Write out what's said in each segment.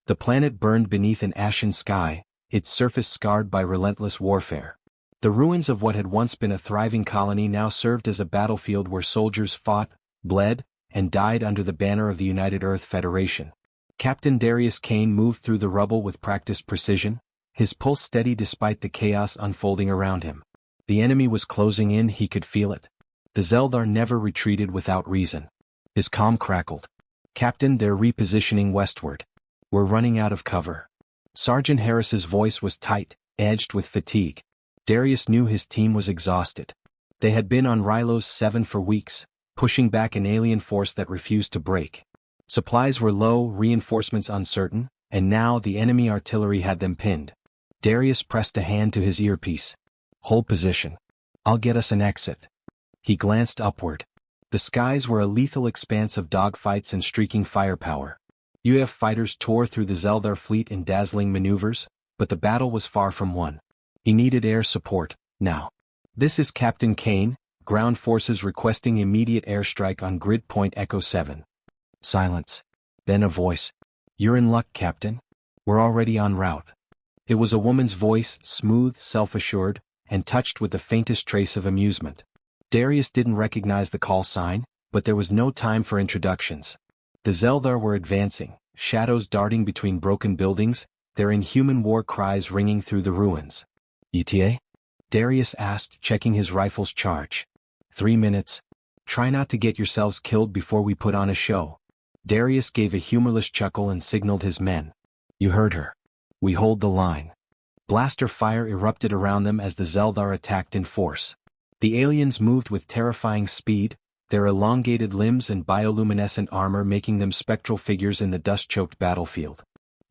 The planet burned beneath an ashen sky, its surface scarred by relentless warfare. The ruins of what had once been a thriving colony now served as a battlefield where soldiers fought, bled, and died under the banner of the United Earth Federation. Captain Darius Kane moved through the rubble with practiced precision, his pulse steady despite the chaos unfolding around him. The enemy was closing in, he could feel it. The Zeldar never retreated without reason. His calm crackled. "Captain, they're repositioning westward. We're running out of cover." Sergeant Harris's voice was tight, edged with fatigue. Darius knew his team was exhausted. They had been on Rylos 7 for weeks, pushing back an alien force that refused to break. Supplies were low, reinforcements uncertain, and now the enemy artillery had them pinned. Darius pressed a hand to his earpiece. "Hold position. I'll get us an exit." He glanced upward. The skies were a lethal expanse of dogfights and streaking firepower. UF fighters tore through the Zeldar fleet in dazzling maneuvers, but the battle was far from won. He needed air support, now. "This is Captain Kane, ground forces requesting immediate airstrike on grid point Echo 7. Silence. Then a voice. "You're in luck, Captain. We're already en route." It was a woman's voice, smooth, self-assured, and touched with the faintest trace of amusement. Darius didn't recognize the call sign, but there was no time for introductions. The Zeldar were advancing, shadows darting between broken buildings, their inhuman war cries ringing through the ruins. "ETA?" Darius asked, checking his rifle's charge. 3 minutes. Try not to get yourselves killed before we put on a show." Darius gave a humorless chuckle and signaled his men. "You heard her. We hold the line." Blaster fire erupted around them as the Zeldar attacked in force. The aliens moved with terrifying speed, their elongated limbs and bioluminescent armor making them spectral figures in the dust-choked battlefield.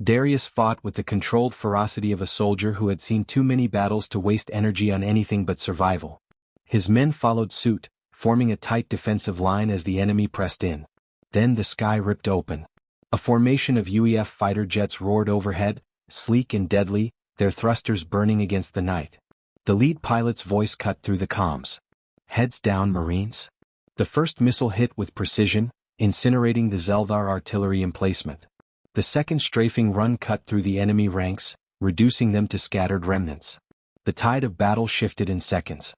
Darius fought with the controlled ferocity of a soldier who had seen too many battles to waste energy on anything but survival. His men followed suit, forming a tight defensive line as the enemy pressed in. Then the sky ripped open. A formation of UEF fighter jets roared overhead, sleek and deadly, their thrusters burning against the night. The lead pilot's voice cut through the comms. "Heads down, Marines." The first missile hit with precision, incinerating the Zeldar artillery emplacement. The second strafing run cut through the enemy ranks, reducing them to scattered remnants. The tide of battle shifted in seconds.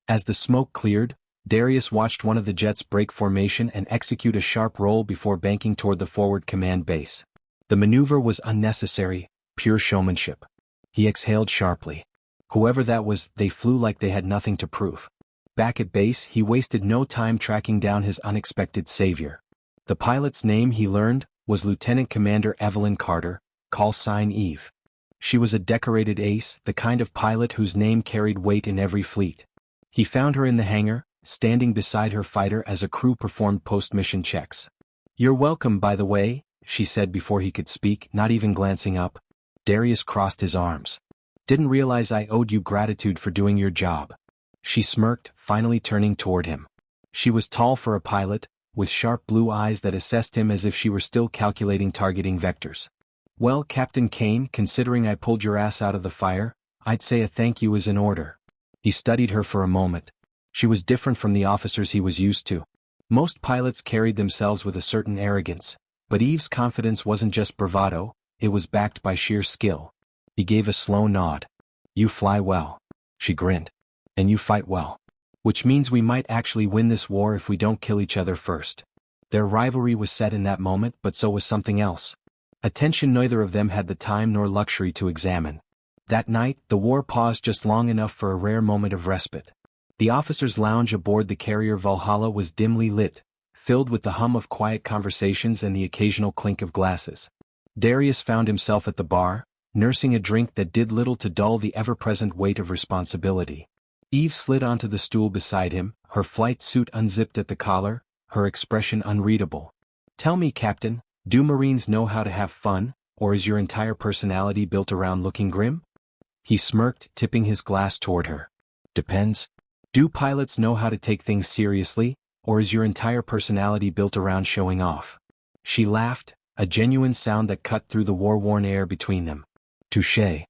As the smoke cleared, Darius watched one of the jets break formation and execute a sharp roll before banking toward the forward command base. The maneuver was unnecessary, pure showmanship. He exhaled sharply. Whoever that was, they flew like they had nothing to prove. Back at base, he wasted no time tracking down his unexpected savior. The pilot's name, he learned, was Lieutenant Commander Evelyn Carter, call sign Eve. She was a decorated ace, the kind of pilot whose name carried weight in every fleet. He found her in the hangar, standing beside her fighter as a crew performed post-mission checks. "You're welcome, by the way," she said before he could speak, not even glancing up. Darius crossed his arms. "Didn't realize I owed you gratitude for doing your job." She smirked, finally turning toward him. She was tall for a pilot, with sharp blue eyes that assessed him as if she were still calculating targeting vectors. "Well, Captain Kane, considering I pulled your ass out of the fire, I'd say a thank you is in order." He studied her for a moment. She was different from the officers he was used to. Most pilots carried themselves with a certain arrogance, but Eve's confidence wasn't just bravado, it was backed by sheer skill. He gave a slow nod. "You fly well." She grinned. "And you fight well. Which means we might actually win this war if we don't kill each other first." Their rivalry was set in that moment, but so was something else. A tension neither of them had the time nor luxury to examine. That night, the war paused just long enough for a rare moment of respite. The officers' lounge aboard the carrier Valhalla was dimly lit, filled with the hum of quiet conversations and the occasional clink of glasses. Darius found himself at the bar, nursing a drink that did little to dull the ever-present weight of responsibility. Eve slid onto the stool beside him, her flight suit unzipped at the collar, her expression unreadable. "Tell me, Captain, do Marines know how to have fun, or is your entire personality built around looking grim?" He smirked, tipping his glass toward her. "Depends. Do pilots know how to take things seriously, or is your entire personality built around showing off?" She laughed, a genuine sound that cut through the war-worn air between them. "Touché."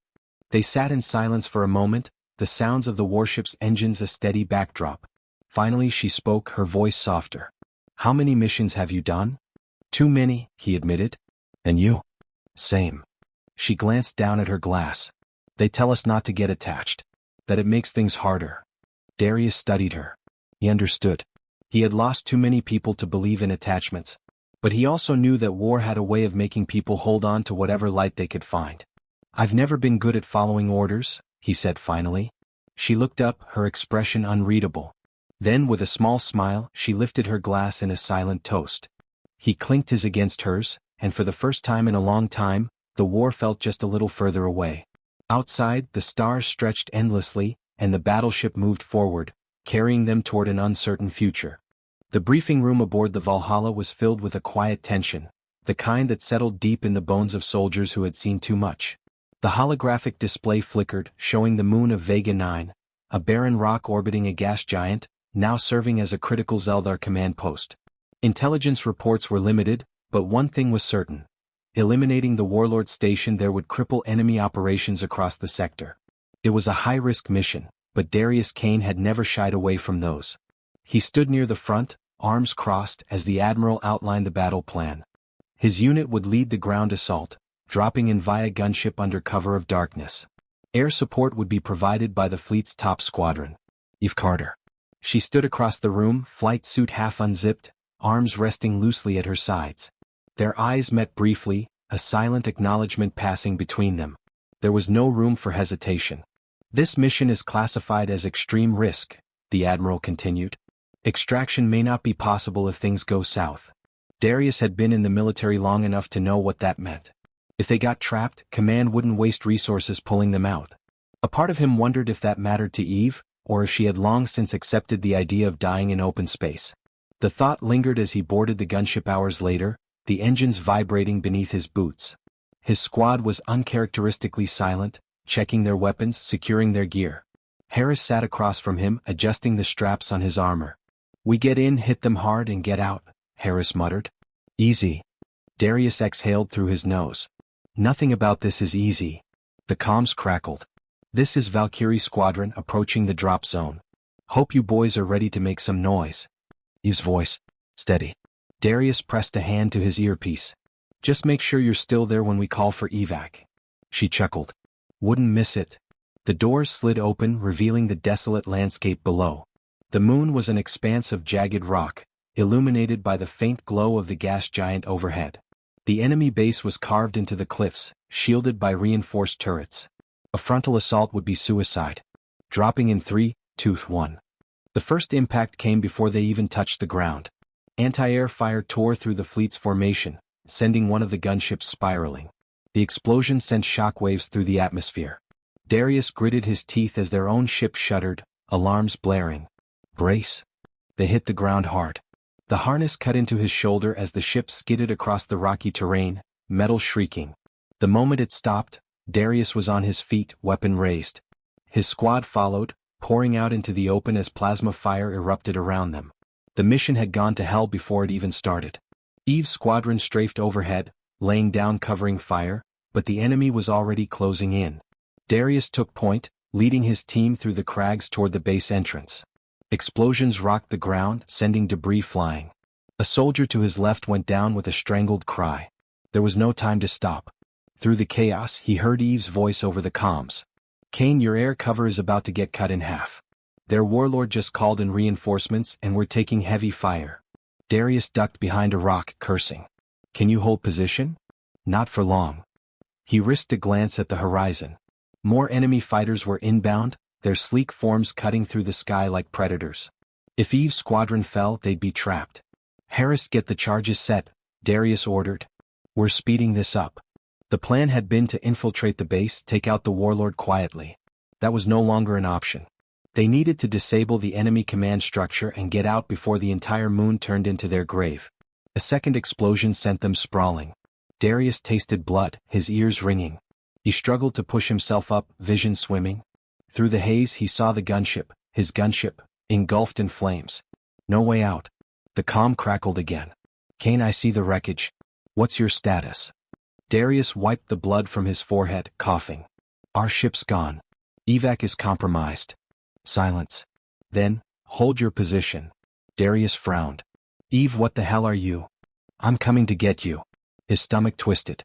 They sat in silence for a moment, the sounds of the warship's engines a steady backdrop. Finally she spoke, her voice softer. "How many missions have you done?" "Too many," he admitted. "And you?" Same. She glanced down at her glass. They tell us not to get attached. That it makes things harder. Darius studied her. He understood. He had lost too many people to believe in attachments. But he also knew that war had a way of making people hold on to whatever light they could find. I've never been good at following orders, he said finally. She looked up, her expression unreadable. Then with a small smile, she lifted her glass in a silent toast. He clinked his against hers, and for the first time in a long time, the war felt just a little further away. Outside, the stars stretched endlessly, and the battleship moved forward, carrying them toward an uncertain future. The briefing room aboard the Valhalla was filled with a quiet tension, the kind that settled deep in the bones of soldiers who had seen too much. The holographic display flickered, showing the moon of Vega 9, a barren rock orbiting a gas giant, now serving as a critical Zeldar command post. Intelligence reports were limited, but one thing was certain. Eliminating the warlord station there would cripple enemy operations across the sector. It was a high-risk mission, but Darius Kane had never shied away from those. He stood near the front, arms crossed, as the Admiral outlined the battle plan. His unit would lead the ground assault, dropping in via gunship under cover of darkness. Air support would be provided by the fleet's top squadron. Eve Carter. She stood across the room, flight suit half unzipped, arms resting loosely at her sides. Their eyes met briefly, a silent acknowledgement passing between them. There was no room for hesitation. This mission is classified as extreme risk, the Admiral continued. Extraction may not be possible if things go south. Darius had been in the military long enough to know what that meant. If they got trapped, command wouldn't waste resources pulling them out. A part of him wondered if that mattered to Eve, or if she had long since accepted the idea of dying in open space. The thought lingered as he boarded the gunship hours later, the engines vibrating beneath his boots. His squad was uncharacteristically silent, checking their weapons, securing their gear. Harris sat across from him, adjusting the straps on his armor. We get in, hit them hard, and get out, Harris muttered. Easy. Darius exhaled through his nose. Nothing about this is easy. The comms crackled. This is Valkyrie Squadron approaching the drop zone. Hope you boys are ready to make some noise. Eve's voice. Steady. Darius pressed a hand to his earpiece. Just make sure you're still there when we call for evac. She chuckled. Wouldn't miss it. The doors slid open, revealing the desolate landscape below. The moon was an expanse of jagged rock, illuminated by the faint glow of the gas giant overhead. The enemy base was carved into the cliffs, shielded by reinforced turrets. A frontal assault would be suicide. Dropping in 3, 2, 1. The first impact came before they even touched the ground. Anti-air fire tore through the fleet's formation, sending one of the gunships spiraling. The explosion sent shockwaves through the atmosphere. Darius gritted his teeth as their own ship shuddered, alarms blaring. Brace. They hit the ground hard. The harness cut into his shoulder as the ship skidded across the rocky terrain, metal shrieking. The moment it stopped, Darius was on his feet, weapon raised. His squad followed, pouring out into the open as plasma fire erupted around them. The mission had gone to hell before it even started. Eve's squadron strafed overhead, laying down covering fire, but the enemy was already closing in. Darius took point, leading his team through the crags toward the base entrance. Explosions rocked the ground, sending debris flying. A soldier to his left went down with a strangled cry. There was no time to stop. Through the chaos, he heard Eve's voice over the comms. Kane, your air cover is about to get cut in half. Their warlord just called in reinforcements and we're taking heavy fire. Darius ducked behind a rock, cursing. Can you hold position? Not for long. He risked a glance at the horizon. More enemy fighters were inbound, their sleek forms cutting through the sky like predators. If Eve's squadron fell, they'd be trapped. Harris, get the charges set, Darius ordered. We're speeding this up. The plan had been to infiltrate the base, take out the warlord quietly. That was no longer an option. They needed to disable the enemy command structure and get out before the entire moon turned into their grave. A second explosion sent them sprawling. Darius tasted blood, his ears ringing. He struggled to push himself up, vision swimming. Through the haze he saw the gunship, his gunship, engulfed in flames. No way out. The comm crackled again. Kane, I see the wreckage. What's your status? Darius wiped the blood from his forehead, coughing. Our ship's gone. Evac is compromised. Silence. Then, hold your position. Darius frowned. Eve, what the hell are you? I'm coming to get you. His stomach twisted.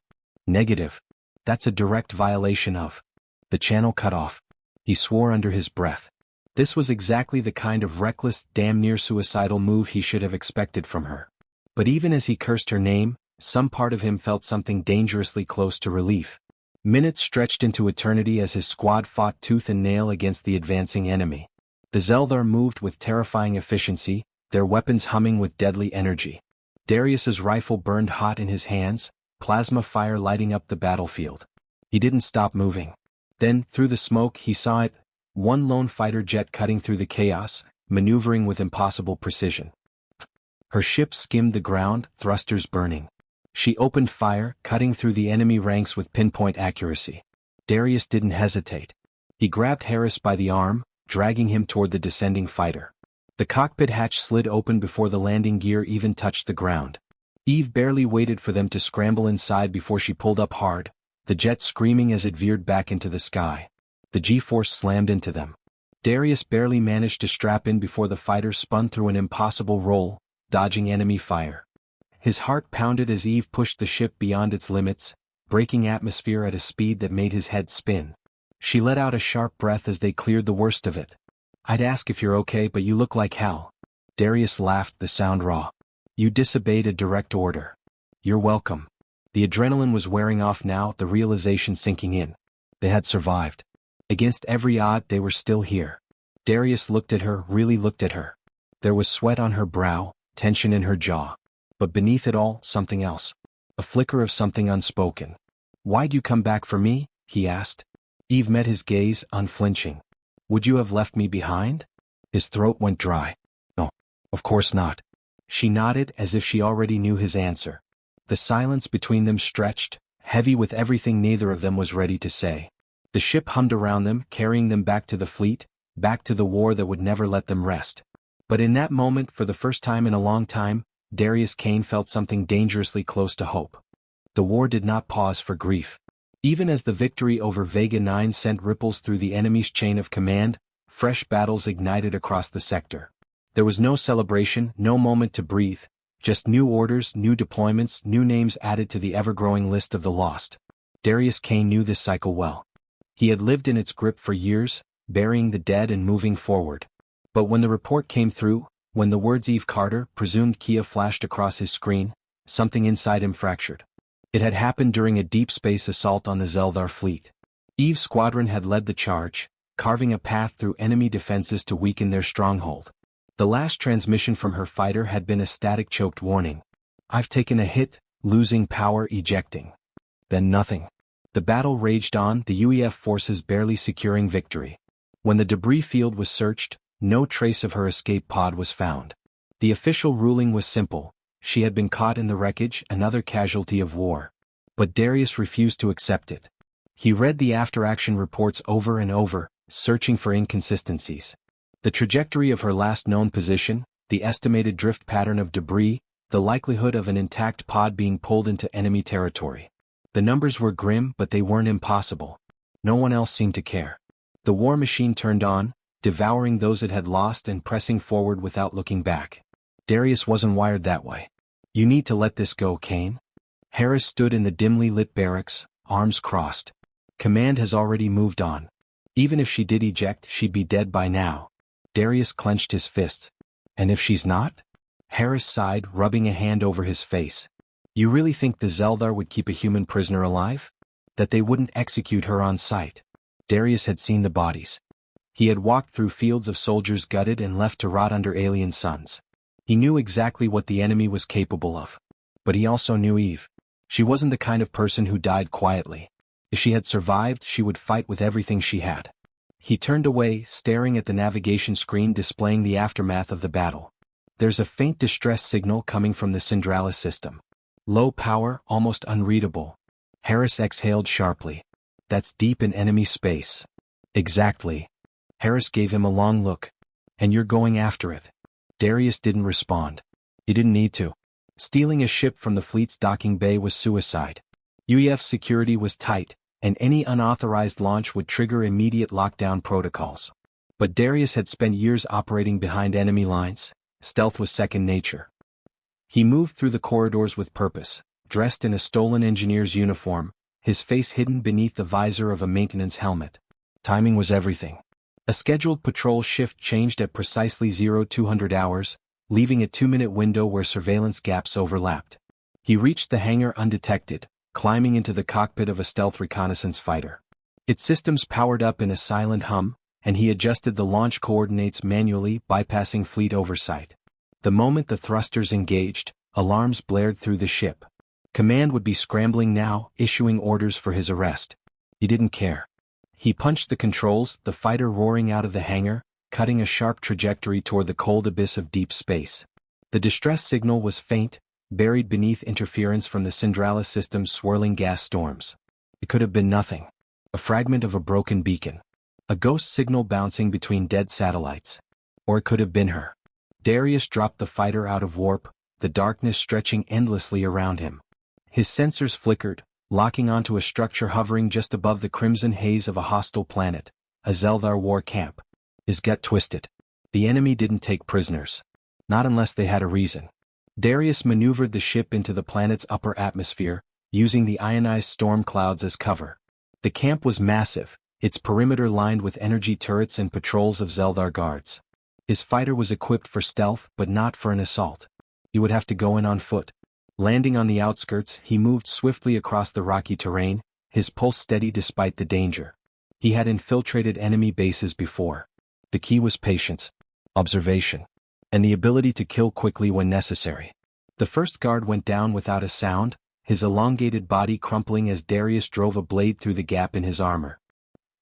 Negative. That's a direct violation of. The channel cut off. He swore under his breath. This was exactly the kind of reckless, damn near suicidal move he should have expected from her. But even as he cursed her name, some part of him felt something dangerously close to relief. Minutes stretched into eternity as his squad fought tooth and nail against the advancing enemy. The Zeldar moved with terrifying efficiency, their weapons humming with deadly energy. Darius's rifle burned hot in his hands, plasma fire lighting up the battlefield. He didn't stop moving. Then, through the smoke, he saw it, one lone fighter jet cutting through the chaos, maneuvering with impossible precision. Her ship skimmed the ground, thrusters burning. She opened fire, cutting through the enemy ranks with pinpoint accuracy. Darius didn't hesitate. He grabbed Harris by the arm, dragging him toward the descending fighter. The cockpit hatch slid open before the landing gear even touched the ground. Eve barely waited for them to scramble inside before she pulled up hard, the jet screaming as it veered back into the sky. The G-force slammed into them. Darius barely managed to strap in before the fighter spun through an impossible roll, dodging enemy fire. His heart pounded as Eve pushed the ship beyond its limits, breaking atmosphere at a speed that made his head spin. She let out a sharp breath as they cleared the worst of it. "I'd ask if you're okay, but you look like hell." Darius laughed, the sound raw. "You disobeyed a direct order." "You're welcome." The adrenaline was wearing off now, the realization sinking in. They had survived. Against every odd, they were still here. Darius looked at her, really looked at her. There was sweat on her brow, tension in her jaw. But beneath it all, something else. A flicker of something unspoken. "Why'd you come back for me?" he asked. Eve met his gaze, unflinching. "Would you have left me behind?" His throat went dry. "No, of course not." She nodded as if she already knew his answer. The silence between them stretched, heavy with everything neither of them was ready to say. The ship hummed around them, carrying them back to the fleet, back to the war that would never let them rest. But in that moment, for the first time in a long time, Darius Kane felt something dangerously close to hope. The war did not pause for grief. Even as the victory over Vega 9 sent ripples through the enemy's chain of command, fresh battles ignited across the sector. There was no celebration, no moment to breathe, just new orders, new deployments, new names added to the ever-growing list of the lost. Darius Kane knew this cycle well. He had lived in its grip for years, burying the dead and moving forward. But when the report came through, when the words Eve Carter, presumed Kia, flashed across his screen, something inside him fractured. It had happened during a deep space assault on the Zeldar fleet. Eve's squadron had led the charge, carving a path through enemy defenses to weaken their stronghold. The last transmission from her fighter had been a static choked warning. "I've taken a hit, losing power, ejecting." Then nothing. The battle raged on, the UEF forces barely securing victory. When the debris field was searched, no trace of her escape pod was found. The official ruling was simple: she had been caught in the wreckage, another casualty of war. But Darius refused to accept it. He read the after-action reports over and over, searching for inconsistencies. The trajectory of her last known position, the estimated drift pattern of debris, the likelihood of an intact pod being pulled into enemy territory. The numbers were grim, but they weren't impossible. No one else seemed to care. The war machine turned on, devouring those it had lost and pressing forward without looking back. Darius wasn't wired that way. "You need to let this go, Kane." Harris stood in the dimly lit barracks, arms crossed. "Command has already moved on. Even if she did eject, she'd be dead by now." Darius clenched his fists. "And if she's not?" Harris sighed, rubbing a hand over his face. "You really think the Zeldar would keep a human prisoner alive? That they wouldn't execute her on sight?" Darius had seen the bodies. He had walked through fields of soldiers gutted and left to rot under alien suns. He knew exactly what the enemy was capable of. But he also knew Eve. She wasn't the kind of person who died quietly. If she had survived, she would fight with everything she had. He turned away, staring at the navigation screen displaying the aftermath of the battle. "There's a faint distress signal coming from the Syndralis system. Low power, almost unreadable." Harris exhaled sharply. "That's deep in enemy space." "Exactly." Harris gave him a long look. "And you're going after it?" Darius didn't respond. He didn't need to. Stealing a ship from the fleet's docking bay was suicide. UEF security was tight, and any unauthorized launch would trigger immediate lockdown protocols. But Darius had spent years operating behind enemy lines. Stealth was second nature. He moved through the corridors with purpose, dressed in a stolen engineer's uniform, his face hidden beneath the visor of a maintenance helmet. Timing was everything. A scheduled patrol shift changed at precisely 0200 hours, leaving a 2-minute window where surveillance gaps overlapped. He reached the hangar undetected, climbing into the cockpit of a stealth reconnaissance fighter. Its systems powered up in a silent hum, and he adjusted the launch coordinates manually, bypassing fleet oversight. The moment the thrusters engaged, alarms blared through the ship. Command would be scrambling now, issuing orders for his arrest. He didn't care. He punched the controls, the fighter roaring out of the hangar, cutting a sharp trajectory toward the cold abyss of deep space. The distress signal was faint, buried beneath interference from the Syndralis system's swirling gas storms. It could have been nothing. A fragment of a broken beacon. A ghost signal bouncing between dead satellites. Or it could have been her. Darius dropped the fighter out of warp, the darkness stretching endlessly around him. His sensors flickered, locking onto a structure hovering just above the crimson haze of a hostile planet, a Zeldar war camp. His gut twisted. The enemy didn't take prisoners. Not unless they had a reason. Darius maneuvered the ship into the planet's upper atmosphere, using the ionized storm clouds as cover. The camp was massive, its perimeter lined with energy turrets and patrols of Zeldar guards. His fighter was equipped for stealth but not for an assault. He would have to go in on foot. Landing on the outskirts, he moved swiftly across the rocky terrain, his pulse steady despite the danger. He had infiltrated enemy bases before. The key was patience, observation, and the ability to kill quickly when necessary. The first guard went down without a sound, his elongated body crumpling as Darius drove a blade through the gap in his armor.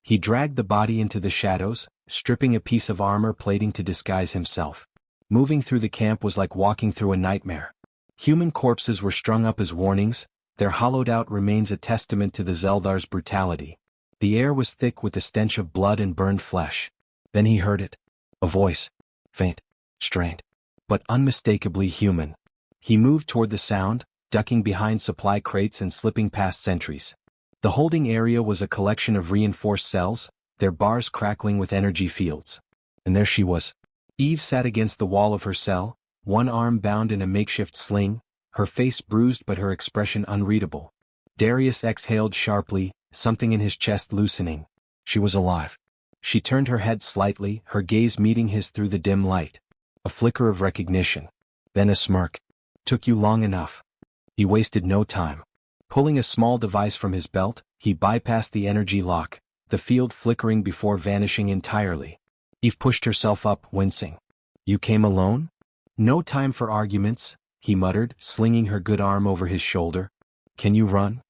He dragged the body into the shadows, stripping a piece of armor plating to disguise himself. Moving through the camp was like walking through a nightmare. Human corpses were strung up as warnings, their hollowed-out remains a testament to the Zeldar's brutality. The air was thick with the stench of blood and burned flesh. Then he heard it. A voice. Faint, strained, but unmistakably human. He moved toward the sound, ducking behind supply crates and slipping past sentries. The holding area was a collection of reinforced cells, their bars crackling with energy fields. And there she was. Eve sat against the wall of her cell, one arm bound in a makeshift sling, her face bruised but her expression unreadable. Darius exhaled sharply, something in his chest loosening. She was alive. She turned her head slightly, her gaze meeting his through the dim light. A flicker of recognition. Then a smirk. Took you long enough. He wasted no time. Pulling a small device from his belt, he bypassed the energy lock, the field flickering before vanishing entirely. Eve pushed herself up, wincing. You came alone? No time for arguments, he muttered, slinging her good arm over his shoulder. Can you run?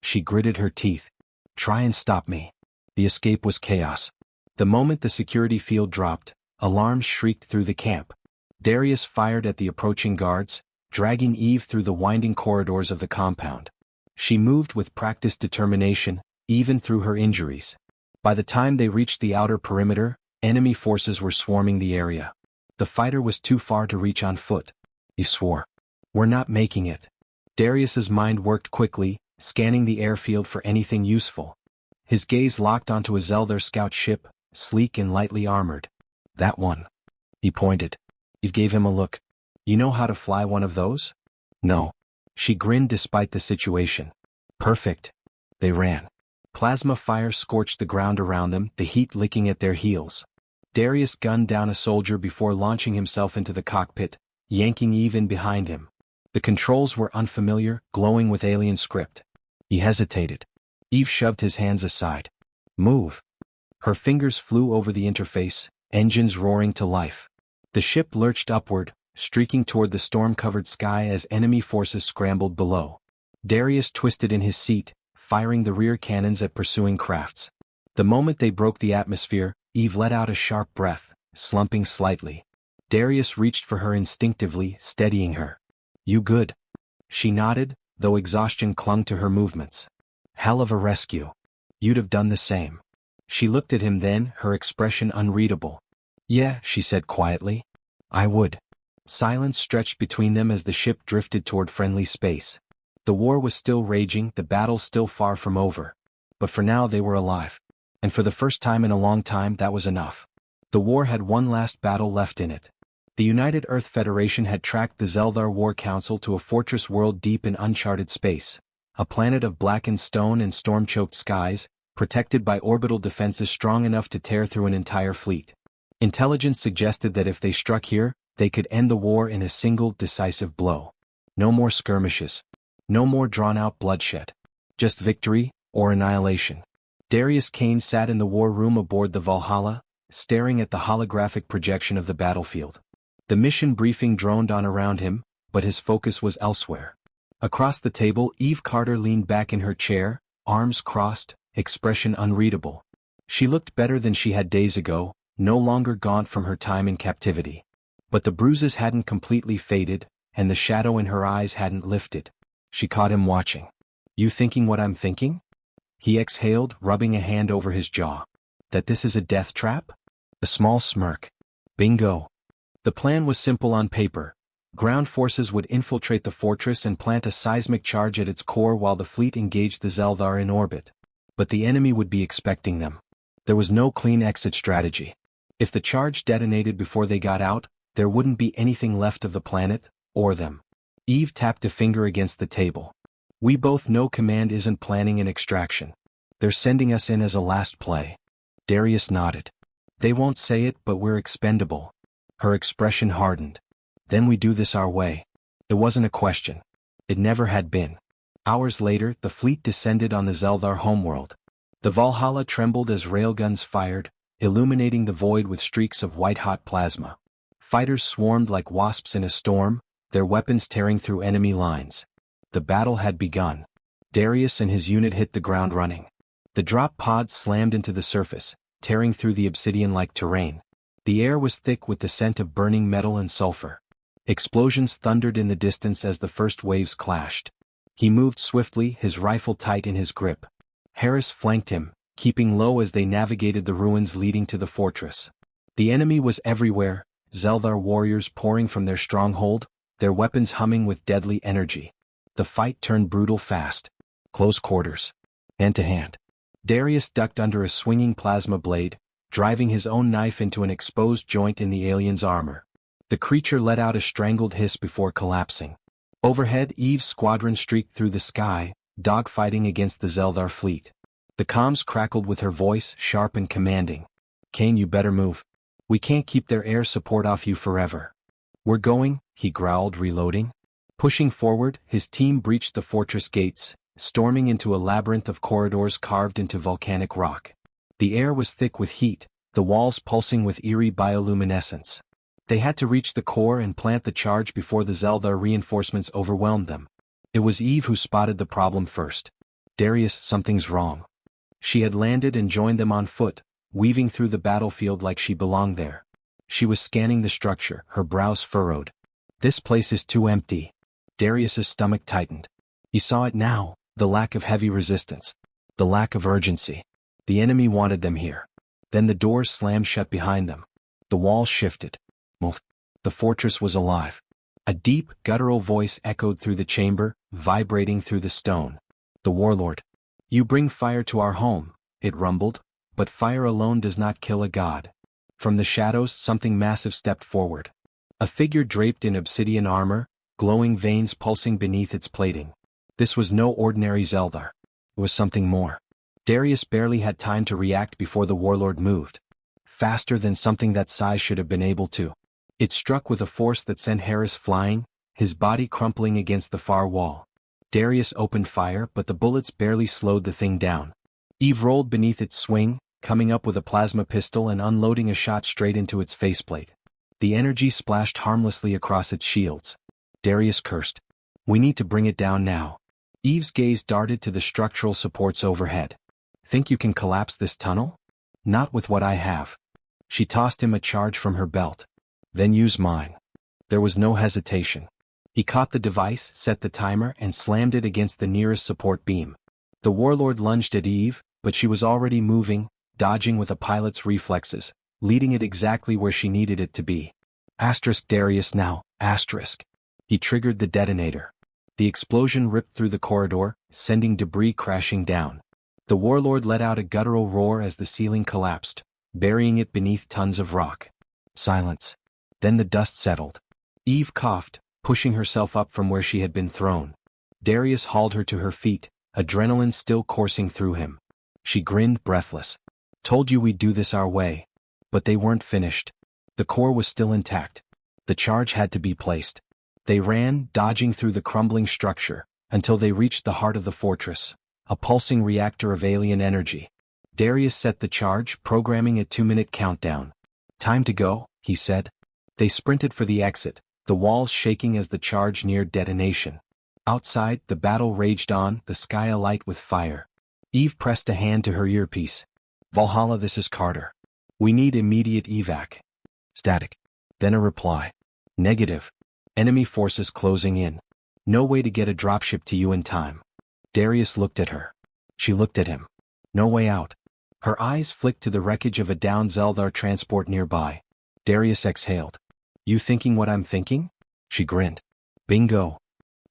She gritted her teeth. Try and stop me. The escape was chaos. The moment the security field dropped, alarms shrieked through the camp. Darius fired at the approaching guards, dragging Eve through the winding corridors of the compound. She moved with practiced determination, even through her injuries. By the time they reached the outer perimeter, enemy forces were swarming the area. The fighter was too far to reach on foot. Eve swore. We're not making it. Darius's mind worked quickly, scanning the airfield for anything useful. His gaze locked onto a Zeldar scout ship, sleek and lightly armored. That one. He pointed. Eve gave him a look. You know how to fly one of those? No. She grinned despite the situation. Perfect. They ran. Plasma fire scorched the ground around them, the heat licking at their heels. Darius gunned down a soldier before launching himself into the cockpit, yanking Eve in behind him. The controls were unfamiliar, glowing with alien script. He hesitated. Eve shoved his hands aside. Move. Her fingers flew over the interface, engines roaring to life. The ship lurched upward, streaking toward the storm-covered sky as enemy forces scrambled below. Darius twisted in his seat, firing the rear cannons at pursuing crafts. The moment they broke the atmosphere, Eve let out a sharp breath, slumping slightly. Darius reached for her instinctively, steadying her. You good? She nodded, though exhaustion clung to her movements. Hell of a rescue. You'd have done the same. She looked at him then, her expression unreadable. Yeah, she said quietly. I would. Silence stretched between them as the ship drifted toward friendly space. The war was still raging, the battle still far from over. But for now they were alive. And for the first time in a long time that was enough. The war had one last battle left in it. The United Earth Federation had tracked the Zeldar War Council to a fortress world deep in uncharted space. a planet of blackened stone and storm-choked skies, protected by orbital defenses strong enough to tear through an entire fleet. Intelligence suggested that if they struck here, they could end the war in a single decisive blow. No more skirmishes. No more drawn-out bloodshed. Just victory, or annihilation. Darius Kane sat in the war room aboard the Valhalla, staring at the holographic projection of the battlefield. The mission briefing droned on around him, but his focus was elsewhere. Across the table, Eve Carter leaned back in her chair, arms crossed, expression unreadable. She looked better than she had days ago, no longer gaunt from her time in captivity. But the bruises hadn't completely faded, and the shadow in her eyes hadn't lifted. She caught him watching. "You thinking what I'm thinking?" He exhaled, rubbing a hand over his jaw. "That this is a death trap?" A small smirk. Bingo. The plan was simple on paper. Ground forces would infiltrate the fortress and plant a seismic charge at its core while the fleet engaged the Zeldar in orbit. But the enemy would be expecting them. There was no clean exit strategy. If the charge detonated before they got out, there wouldn't be anything left of the planet, or them. Eve tapped a finger against the table. "We both know Command isn't planning an extraction. They're sending us in as a last play." Darius nodded. "They won't say it, but we're expendable." Her expression hardened. "Then we do this our way." It wasn't a question. It never had been. Hours later, the fleet descended on the Zeldar homeworld. The Valhalla trembled as railguns fired, illuminating the void with streaks of white-hot plasma. Fighters swarmed like wasps in a storm, their weapons tearing through enemy lines. The battle had begun. Darius and his unit hit the ground running. The drop pods slammed into the surface, tearing through the obsidian-like terrain. The air was thick with the scent of burning metal and sulfur. Explosions thundered in the distance as the first waves clashed. He moved swiftly, his rifle tight in his grip. Harris flanked him, keeping low as they navigated the ruins leading to the fortress. The enemy was everywhere, Zeldar warriors pouring from their stronghold, their weapons humming with deadly energy. The fight turned brutal fast. Close quarters. Hand-to-hand. Darius ducked under a swinging plasma blade, driving his own knife into an exposed joint in the alien's armor. The creature let out a strangled hiss before collapsing. Overhead, Eve's squadron streaked through the sky, dogfighting against the Zeldar fleet. The comms crackled with her voice, sharp and commanding. "Kane, you better move. We can't keep their air support off you forever." "We're going," he growled, reloading. Pushing forward, his team breached the fortress gates, storming into a labyrinth of corridors carved into volcanic rock. The air was thick with heat, the walls pulsing with eerie bioluminescence. They had to reach the core and plant the charge before the Zeldar reinforcements overwhelmed them. It was Eve who spotted the problem first. "Darius, something's wrong." She had landed and joined them on foot, weaving through the battlefield like she belonged there. She was scanning the structure, her brows furrowed. "This place is too empty." Darius's stomach tightened. He saw it now, the lack of heavy resistance. The lack of urgency. The enemy wanted them here. Then the doors slammed shut behind them. The walls shifted. The fortress was alive. A deep, guttural voice echoed through the chamber, vibrating through the stone. "The warlord. You bring fire to our home," it rumbled, "but fire alone does not kill a god." From the shadows, something massive stepped forward. A figure draped in obsidian armor, glowing veins pulsing beneath its plating. This was no ordinary Zeldar. It was something more. Darius barely had time to react before the warlord moved. Faster than something that size should have been able to. It struck with a force that sent Harris flying, his body crumpling against the far wall. Darius opened fire, but the bullets barely slowed the thing down. Eve rolled beneath its swing, coming up with a plasma pistol and unloading a shot straight into its faceplate. The energy splashed harmlessly across its shields. Darius cursed. "We need to bring it down now." Eve's gaze darted to the structural supports overhead. "Think you can collapse this tunnel?" "Not with what I have." She tossed him a charge from her belt. "Then use mine." There was no hesitation. He caught the device, set the timer, and slammed it against the nearest support beam. The warlord lunged at Eve, but she was already moving, dodging with a pilot's reflexes, leading it exactly where she needed it to be. Darius now, He triggered the detonator. The explosion ripped through the corridor, sending debris crashing down. The warlord let out a guttural roar as the ceiling collapsed, burying it beneath tons of rock. Silence. Then the dust settled. Eve coughed, pushing herself up from where she had been thrown. Darius hauled her to her feet, adrenaline still coursing through him. She grinned, breathless. Told you we'd do this our way. But they weren't finished. The core was still intact. The charge had to be placed. They ran, dodging through the crumbling structure, until they reached the heart of the fortress, a pulsing reactor of alien energy. Darius set the charge, programming a 2-minute countdown. Time to go, he said. They sprinted for the exit, the walls shaking as the charge neared detonation. Outside, the battle raged on, the sky alight with fire. Eve pressed a hand to her earpiece. Valhalla, this is Carter. We need immediate evac. Static. Then a reply. Negative. Enemy forces closing in. No way to get a dropship to you in time. Darius looked at her. She looked at him. No way out. Her eyes flicked to the wreckage of a downed Zeldar transport nearby. Darius exhaled. You thinking what I'm thinking? She grinned. Bingo.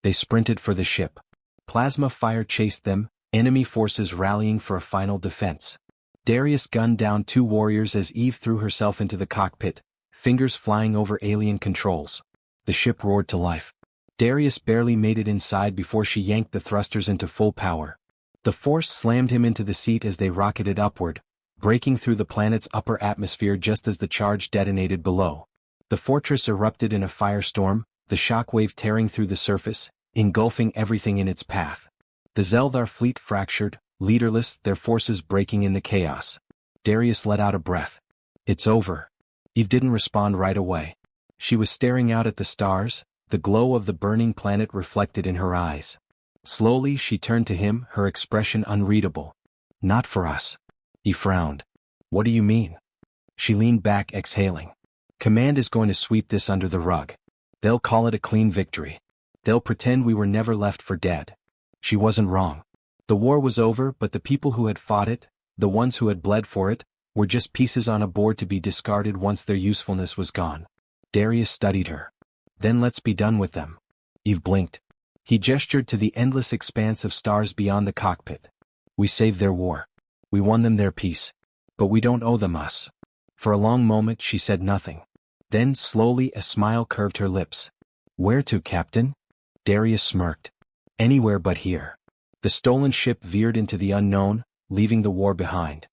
They sprinted for the ship. Plasma fire chased them, enemy forces rallying for a final defense. Darius gunned down 2 warriors as Eve threw herself into the cockpit, fingers flying over alien controls. The ship roared to life. Darius barely made it inside before she yanked the thrusters into full power. The force slammed him into the seat as they rocketed upward, breaking through the planet's upper atmosphere just as the charge detonated below. The fortress erupted in a firestorm, the shockwave tearing through the surface, engulfing everything in its path. The Zeldar fleet fractured, leaderless, their forces breaking in the chaos. Darius let out a breath. It's over. Eve didn't respond right away. She was staring out at the stars, the glow of the burning planet reflected in her eyes. Slowly she turned to him, her expression unreadable. Not for us. He frowned. What do you mean? She leaned back, exhaling. Command is going to sweep this under the rug. They'll call it a clean victory. They'll pretend we were never left for dead. She wasn't wrong. The war was over, but the people who had fought it, the ones who had bled for it, were just pieces on a board to be discarded once their usefulness was gone. Darius studied her. Then let's be done with them. Eve blinked. He gestured to the endless expanse of stars beyond the cockpit. We saved their war. We won them their peace. But we don't owe them us. For a long moment she said nothing. Then slowly a smile curved her lips. Where to, Captain? Darius smirked. Anywhere but here. The stolen ship veered into the unknown, leaving the war behind.